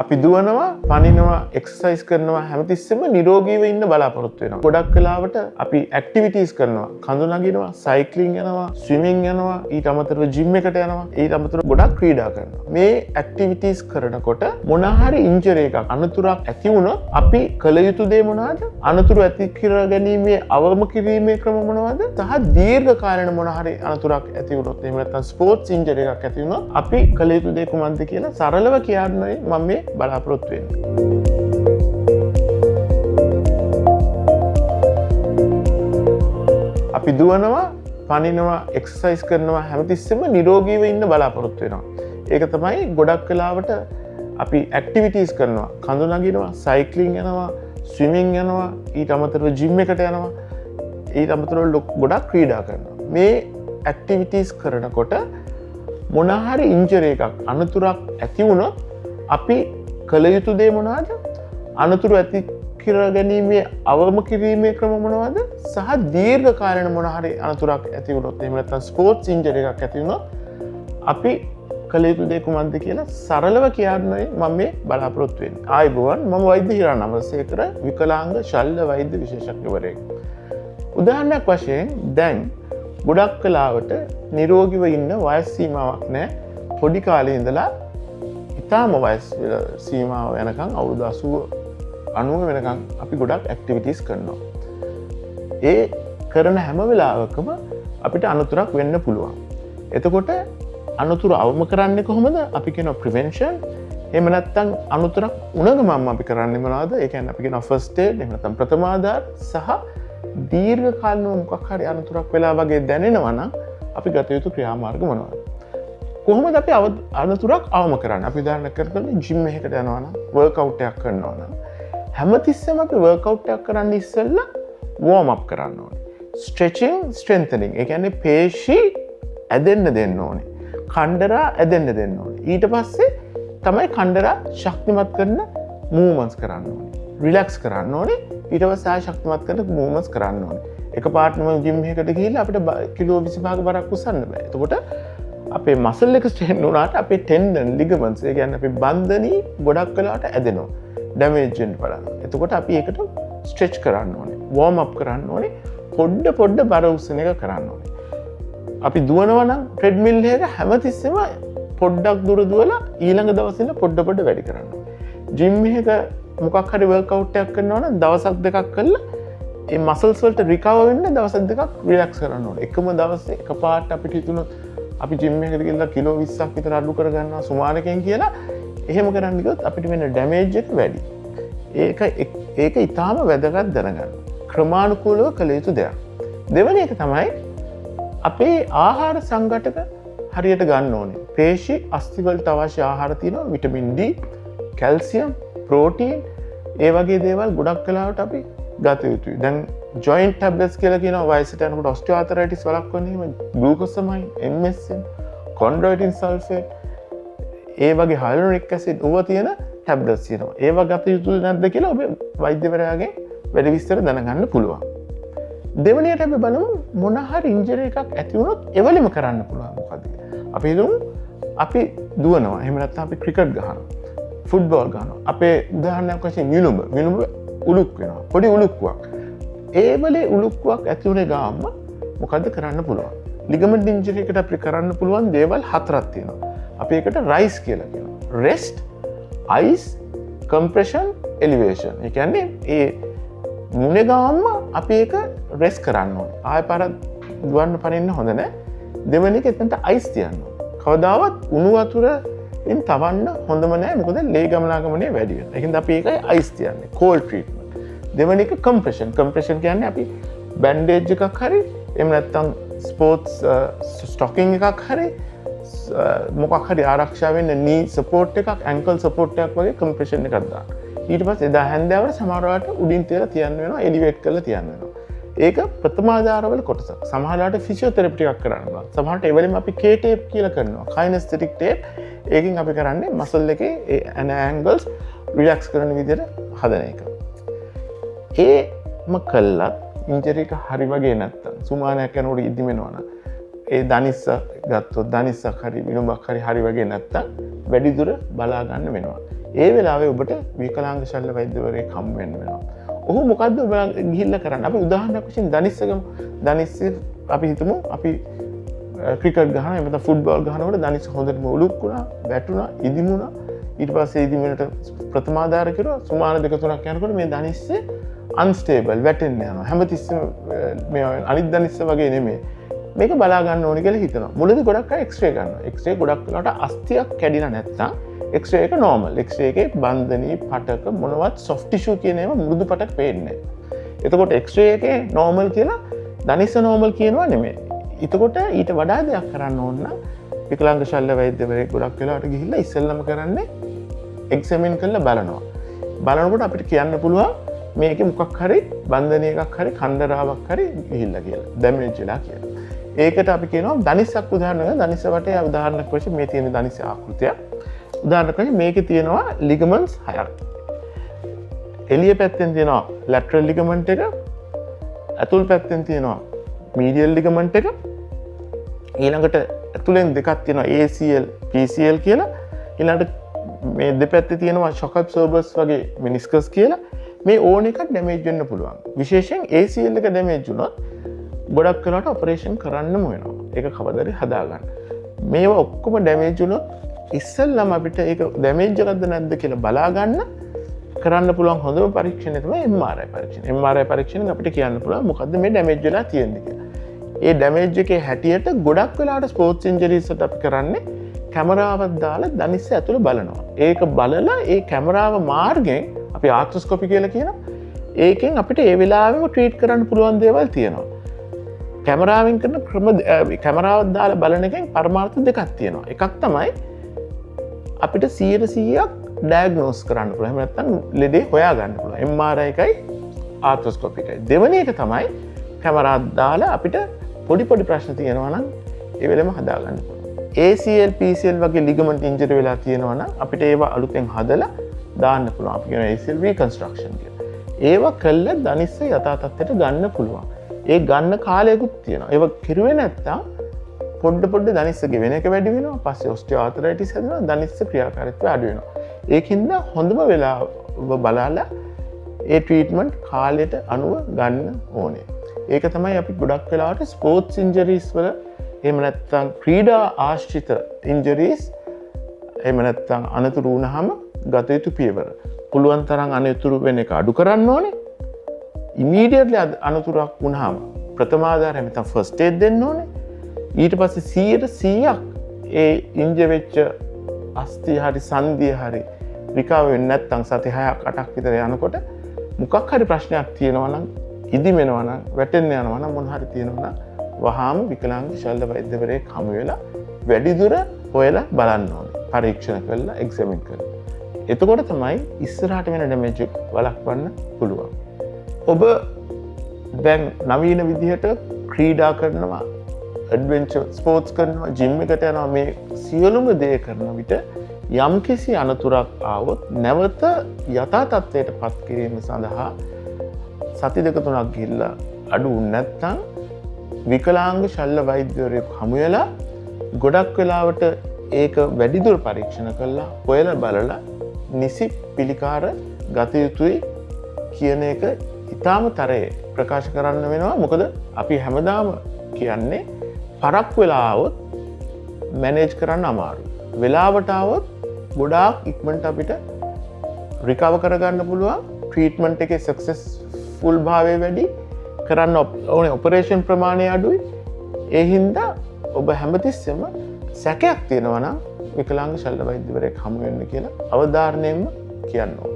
අපි දුවනවා, පනිනවා, එක්සර්සයිස් කරනවා හැමතිස්සෙම නිරෝගීව ඉන්න බලාපොරොත්තු වෙනවා. ගොඩක් වෙලාවට අපි ඇක්ටිවිටීස් කරනවා. කඳු නගිනවා, සයික්ලින් යනවා, ස්විමින් යනවා, ඊට අමතරව ජිම් එකට යනවා, ඊට අමතරව ගොඩක් ක්‍රීඩා කරනවා. මේ ඇක්ටිවිටීස් කරනකොට මොන හරි ඉන්ජරි එකක් අනතුරක් ඇති වුණොත් අපි කළ යුතු දේ මොනවද? අනතුරු ඇති කර ගැනීමේ අවම කිරීමේ ක්‍රම මොනවද? සහ දීර්ඝ කාලීන මොන හරි අනතුරක් ඇති වුණොත් එහෙම නැත්නම් ස්පෝර්ට්ස් ඉන්ජරි එකක් ඇති වුණොත් අපි කළ යුතු දේ කුමක්ද කියලා සරලව කියන්නයි මම මේ බලාපොරොත්තු වෙන්නේ. අපි දුවනවා, පනිනවා, එක්සර්සයිස් කරනවා හැමතිස්සෙම නිරෝගීව ඉන්න බලාපොරොත්තු වෙනවා. ඒක තමයි ගොඩක් වෙලාවට අපි ඇක්ටිවිටීස් කරනවා. කඳු නගිනවා, සයික්ලින් යනවා, ස්විමින් යනවා, ඊට අමතරව ජිම් එකට යනවා, ඊට අමතරව ගොඩක් ක්‍රීඩා කරනවා. මේ ඇක්ටිවිටීස් කරනකොට මොන හරි ඉන්ජරි එකක් අනතුරක් ඇති වුණොත් අපි කළ යුතු දේ මොනවද? අනතුරු ඇති කර ගැනීමේ අවම කිරීමේ ක්‍රම මොනවද? සහ දීර්ඝ කාලීන මොන හරි අනතුරක් ඇති වුණොත් එහෙම නැත්නම් ස්පෝර්ට්ස් ඉන්ජරි එකක් ඇති වුණොත් අපි කළ යුතු දේ කුමක්ද කියලා සරලව කියන්නයි මම මේ බලාපොරොත්තු වෙන්නේ. ආයුබෝවන්, මම වෛද්‍ය හිරා නමසේකර, විකලාංග ශල්‍ය වෛද්‍ය විශේෂඥවරයෙක්. උදාහරණයක් වශයෙන් දැන් ගොඩක් වෙලාවට නිරෝගීව ඉන්න වයස් සීමාවක් නැහැ. පොඩි කාලේ ඉඳලා ඉතාම වයස් සීමාව වෙනකන් අවුරුදු 80 වෙනකන් අපි ගොඩක් ඇක්ටිවිටීස් කරනවා. ඒ කරන හැම වෙලාවකම අපිට අනතුරක් වෙන්න පුළුවන්. එතකොට අනතුරු අවම කරන්නේ කොහොමද? අපි කියනවා ප්‍රිවෙන්ෂන්. එහෙම නැත්නම් අනතුරක් වුණ ගමන් අපි කරන්නේ මොනවද? ඒ කියන්නේ අපි කියනවා ෆස්ට් ඒඩ්, එහෙම නැත්නම් ප්‍රථම ආධාර සහ දීර්ඝ කාලීනව මොකක් හරි අනතුරක් වෙලා වගේ දැනෙනවා නම් අපි ගත යුතු ක්‍රියාමාර්ග මොනවද? කොහොමද අපි අනතුරක් අවම කරන්නේ? අපි උදාහරණයක් කරගන්න ජිම් එකකට යනවා නම්, වර්ක්අවුට් එකක් කරනවා නම් හැමතිස්සෙම අපි වර්ක්අවුට් එකක් කරන්න ඉස්සෙල්ලා වෝම් අප් කරන්න ඕනේ. ස්ට්‍රෙචින්, ස්ට්‍රෙන්තනින්. ඒ කියන්නේ පේශි ඇදෙන්න දෙන්න ඕනේ. කණ්ඩරා ඇදෙන්න දෙන්න ඕනේ. ඊට පස්සේ තමයි කණ්ඩරා ශක්තිමත් කරන මූව්මන්ට්ස් කරන්න ඕනේ. රිලැක්ස් කරන්න ඕනේ. ඊට පස්සේ ආය ශක්තිමත් කරන මූව්මන්ට්ස් කරන්න ඕනේ. එකපාරටම ජිම් එකකට ගිහිල්ලා අපිට කිලෝ 25ක බරක් උස්සන්න බෑ. එතකොට අපේ මසල් එක ස්ට්‍රෙන් වුණාට අපේ ටෙන්ඩන්, ලිගමන්ට්ස්, ඒ කියන්නේ අපේ බන්ධනී ගොඩක් වෙලාවට ඇදෙනවා. ඩැමේජ් වෙන්න බලනවා. එතකොට අපි ඒකට ස්ට්‍රෙච් කරන්න ඕනේ. වෝම් අප් කරන්න ඕනේ. පොඩ බර උස්සන එක කරන්න ඕනේ. අපි දුවනවා නම් ට්‍රෙඩ්මිල් එක හැමතිස්සෙම පොඩ්ඩක් දුර දුවලා ඊළඟ දවසේ පොඩ වැඩි කරන්න ඕනේ. ජිම් එකක මොකක් හරි වර්ක්අවුට් එකක් කරනවා නම් දවසක් දෙකක් කරලා ඒ මසල්ස් වලට රිකවර් වෙන්න දවස් දෙකක් රිලැක්ස් කරන්න ඕනේ. එකම දවසේ එකපාරට අපිට හිතුණොත් අපි ජිම් එකකට ගිහලා කිලෝ 20ක් විතර අඩු කරගන්නවා සුමානකෙන් කියලා එහෙම කරන්න ගියොත් අපිට වෙන ඩැමේජ් එක වැඩි. ඒක ඊටාම වැදගත් දැනගන්න. ක්‍රමානුකූලව කළ යුතු දෙයක්. දෙවෙනි එක තමයි අපේ ආහාර සංඝටක හරියට ගන්න ඕනේ. පේශි අස්ථි වලට අවශ්‍ය ආහාර තියෙනවා. විටමින් D, කැල්සියම්, ප්‍රෝටීන්, ඒ වගේ දේවල් ගොඩක් වෙලාවට අපි ගත යුතුයි. දැන් ජොයින්ට් ටැබ්ලට්ස් කියලා කියනවා වයසට යනකොට ඔස්ටියෝආතරයිටිස් වළක්වන්න ග්ලූකෝසමයින්, MSM, කොන්ඩ්‍රොයිටින් සල්ෆේට්, ඒ වගේ හයලුරොනික් ඇසිඩ් ඕවා තියෙන ටැබ්ලට්ස් තියෙනවා. ඒවා ගත යුතුද නැද්ද කියලා ඔබ වෛද්‍යවරයාගෙන් වැඩි විස්තර දැනගන්න පුළුවන්. දෙවෙනියට අපි බලමු මොන හරි ඉන්ජරි එකක් ඇති වුණොත් එවලෙම කරන්න පුළුවන් මොකද? අපි හිතමු අපි දුවනවා. එහෙම නැත්නම් අපි ක්‍රිකට් ගහනවා. ෆුට්බෝල් ගහනවා. අපේ උදාහරණයක් වශයෙන් විනුඹ උලුක් වෙනවා. පොඩි උලුක්කුවක්. ඒ වෙලේ උලුක්කුවක් ඇති වුණේ ගාම මොකද්ද කරන්න පුළුවන්? ලිගමන්ට් ඉන්ජරි එකට අපි කරන්න පුළුවන් දේවල් හතරක් තියෙනවා. අපි ඒකට රයිස් කියලා කියනවා. Rest, ice, compression, elevation. ඒ කියන්නේ ඒ මුනේ ගාම අපි ඒක රෙස් කරන්න ඕනේ. ආයෙ පාරක් දුවන්න පනින්න හොඳ නැහැ. දෙවෙනි එක එතනට අයිස් තියන්න ඕනේ. කවදාවත් උණු වතුරෙන් තවන්න හොඳම නැහැ. මොකද ලේ ගමනාගමනය වැඩි වෙනවා. ඒකින්ද අපි ඒකයි අයිස් තියන්නේ. Called treatment. දෙවෙනි එක කම්ප්‍රෙෂන්. කම්ප්‍රෙෂන් කියන්නේ අපි බැන්ඩේජ් එකක් හරි එහෙම නැත්නම් ස්පෝර්ට්ස් ස්ටොකින් එකක් හරි මොකක් හරි ආරක්ෂා වෙන්න නී සපෝට් එකක්, ඇන්කල් සපෝට් එකක් වගේ කම්ප්‍රෙෂන් එකක් දාන්න. ඊට පස්සේ එදා හැන්දෑවට සමහර වෙලාවට උඩින් තියලා තියන්න වෙනවා, එලිවේට් කරලා තියන්න වෙනවා. ඒක ප්‍රථම ආධාරවල කොටසක්. සමහර වෙලාවට ෆිසියෝതെරපි ටිකක් කරන්න පුළුවන්. සමහරට ඒ වෙලෙම අපි K tape කියලා කරනවා. kinesthetic tape. ඒකෙන් අපි කරන්නේ මසල් එකේ ඒ angles රිලැක්ස් කරන විදිහට හදන එක. ඒම කළත් ඉන්ජරි එක හරි වගේ නැත්තම් සුමානයක් යනකොට ඉදිම වෙනවනම් ඒ දනිස්ස ගත්තොත් දනිස්සක් හරි විනුඹක් හරි වගේ නැත්තම් වැඩි දුර බලා ගන්න වෙනවා. ඒ වෙලාවේ ඔබට විකලාංග ශල්‍ය වෛද්‍යවරයෙක් හම් වෙන්න වෙනවා. ඔහු මොකද්ද ඔබ ගිහිල්ලා කරන්නේ? අපි උදාහරණයක් වශයෙන් දනිස්සගමු. දනිස්ස අපි හිතමු අපි ක්‍රිකට් ගහනවා එහෙම නැත්නම් ෆුට්බෝල් ගහනකොට දනිස්ස හොඳටම උලුක් වුණා, වැටුණා, ඉදිමුණා. ඊට පස්සේ ඉදිමුණට ප්‍රථමාධාර කරුවා. සුමාන දෙක තුනක් යනකොට මේ දනිස්සේ අන්ස්ටේබල් වැටෙන්න යනවා. හැමතිස්සෙම මේ අනිත් දනිස්ස වගේ නෙමෙයි. මේක බලා ගන්න ඕනේ කියලා හිතනවා. මුලදී ගොඩක් අය එක්ස්රේ ගන්නවා. එක්ස්රේ ගොඩක් වෙලාවට අස්තියක් කැඩිලා නැත්නම් එක්ස්රේ එක නෝමල්. එක්ස්රේ එකේ බන්ධනී පටක මොනවත් සොෆ්ට් ටිෂු කියන ඒවා මෘදු පටක පේන්නේ නැහැ. එතකොට එක්ස්රේ එකේ නෝමල් කියලා දනිස්ස නෝමල් කියනවා නෙමෙයි. එතකොට ඊට වඩා දෙයක් කරන්න ඕන නම් විකලාංග ශල්‍ය වෛද්‍යවරයෙක් ගොඩක් වෙලාවට ගිහිල්ලා ඉස්සෙල්ලම කරන්නේ එක්සැමින් කරලා බලනවා. බලනකොට අපිට කියන්න පුළුවන් මේකේ මොකක් හරි බන්ධනී එකක් හරි කණ්ඩරාවක් හරි ගිහිල්ලා කියලා. ඩැමේජ් වෙලා කියලා. ඒකට අපි කියනවා දනිස්සක් උදාහරණයක්. දනිස්ස වටේ උදාහරණයක් වශයෙන් මේ තියෙන දනිස්ස ආකෘතිය. උදාහරණයක් වශයෙන් මේකේ තියෙනවා ලිගමන්ට්ස් 6ක්. එළිය පැත්තෙන් තියෙනවා ලැටරල් ලිගමන්ට් එක. ඇතුල් පැත්තෙන් තියෙනවා මීඩියල් ලිගමන්ට් එක. ඊළඟට ඇතුලෙන් දෙකක් තියෙනවා ACL PCL කියලා. ඊළඟට මේ දෙපැත්තේ තියෙනවා shock absorbers වගේ meniscus කියලා. මේ ඕන එකක් ඩැමේජ් වෙන්න පුළුවන්. විශේෂයෙන් ACL එක ඩැමේජ් වුණොත් ගොඩක් වෙලාවට ඔපරේෂන් කරන්නම වෙනවා. ඒක කවදාද හදාගන්න. මේවා ඔක්කොම ඩැමේජ් වුණොත් ඉස්සෙල්ලාම අපිට ඒක ඩැමේජ් එකක්ද නැද්ද කියලා බලා ගන්න කරන්න පුළුවන් හොඳම පරීක්ෂණය තමයි MRI පරීක්ෂණය. MRI පරීක්ෂණයෙන් අපිට කියන්න පුළුවන් මොකද්ද මේ ඩැමේජ් වෙලා තියෙන්නේ කියලා. ඒ ඩැමේජ් එකේ හැටියට ගොඩක් වෙලාවට ස්පෝර්ට්ස් ඉන්ජරිස් වලට අපි කරන්නේ කැමරාවක් දාලා දනිස්ස ඇතුළ බලනවා. ඒක බලලා ඒ කැමරාව මාර්ගයෙන් අපි ආර්ත්‍රොස්කෝපි කියලා කියනවා. ඒකෙන් අපිට ඒ වෙලාවෙම ට්‍රීට් කරන්න පුළුවන් දේවල් තියෙනවා. කැමරාවෙන් කරන කැමරාවක් දාලා බලන එකෙන් පරමාර්ථ දෙකක් තියෙනවා. එකක් තමයි අපිට 100%ක් ඩයග්නෝස් කරන්න පුළුවන්. එහෙම නැත්නම් ලෙඩේ හොයා ගන්න පුළුවන්. MRI එකයි ආර්ත්‍රොස්කෝපි එකයි. දෙවෙනි එක තමයි කැමරාවක් දාලා අපිට පොඩි ප්‍රශ්න තියෙනවා නම් ඒ වෙලෙම හදා ගන්න පුළුවන්. ACL PCL වගේ ලිගමන්ට් ඉන්ජරි වෙලා තියෙනවා නම් අපිට ඒවා අලුතෙන් හදලා දාන්න පුළුවන්. අපි කියන ACL reconstruction කියලා. ඒවා කළා දනිස්ස යථා තත්ත්වයට ගන්න පුළුවන්. ඒ ගන්න කාලයකුත් තියෙනවා. ඒවා කිරුවේ නැත්තම් පොඩ දනිස්ස ගෙවෙන එක වැඩි වෙනවා. පස්සේ ඔස්ටියෝආර්තරයිටිස් හැදෙනවා. දනිස්ස ක්‍රියාකාරීත්වය අඩු වෙනවා. ඒකින්ද හොඳම වෙලාව බලලා ඒ ට්‍රීට්මන්ට් කාලයට අනුව ගන්න ඕනේ. ඒක තමයි අපි ගොඩක් වෙලාවට ස්පෝර්ට්ස් ඉන්ජරිස් වල එහෙම නැත්නම් ක්‍රීඩා ආශ්‍රිත ඉන්ජරිස් එහෙම නැත්නම් අනතුරු වුණාම ගත යුතු පියවර. පුළුවන් තරම් අනතුරු වෙන එක අඩු කරන්න ඕනේ. ඉමීඩියට්ලි අනතුරක් වුණාම ප්‍රථමාධාරය නැත්නම් ෆස්ට් ඒඩ් දෙන්න ඕනේ. ඊට පස්සේ 100% ඒ ඉන්ජර් වෙච්ච අස්තිය හරි සංදිය හරි රිකවර් වෙන්නේ නැත්නම් සති 6ක් 8ක් විතර යනකොට මොකක් හරි ප්‍රශ්නයක් තියෙනවා නම් ඉදිමෙනවා නම් වැටෙන්න යනවා නම් මොන හරි තියෙනවා නම් වහාම විකලාංග ශල්‍ය වෛද්‍යවරයෙක් හමු වෙලා වැඩිදුර හොයලා බලන්න ඕනේ. පරීක්ෂණ කරලා එක්සැමින් කරලා. එතකොට තමයි ඉස්සරහට වෙන ඩැමේජ් එක වළක්වන්න පුළුවන්. ඔබ දැන් නවීන විදිහට ක්‍රීඩා කරනවා, ඇඩ්වෙන්චර් ස්පෝර්ට්ස් කරනවා, ජිම් එකට යනවා, මේ සියලුම දේ කරන විට යම්කිසි අනතුරක් ආවොත් නැවත යථා තත්ත්වයට පත් කිරීම සඳහා සති දෙක තුනක් ගිහිල්ලා අඩු නැත්නම් විකලාංග ශල්‍ය වෛද්‍යවරයෙකු හමු වෙලා ගොඩක් වෙලාවට ඒක වැඩිදුර පරීක්ෂණ කළා හොයලා බලලා නිසි පිළිකාර ගත යුතුයි කියන එක ඊටාම තරයේ ප්‍රකාශ කරන්න වෙනවා. මොකද අපි හැමදාම කියන්නේ පරක් වෙලා આવොත් මැනේජ් කරන්න අමාරුයි. වෙලාවට આવොත් ගොඩාක් ඉක්මනට අපිට රිකවර් කරගන්න පුළුවන්. ට්‍රීට්මන්ට් එකේ සක්සස්ෆුල් භාවය වැඩි, කරන්න ඕනේ ඔපරේෂන් ප්‍රමාණය අඩුයි. ඒ හින්දා ඔබ හැමතිස්සෙම සැකයක් තියෙනවා නම් විකලාංග ශල්‍ය වෛද්‍යවරයෙක් හමු වෙන්න කියලා අවධාරණයෙන්ම කියන්න ඕනේ.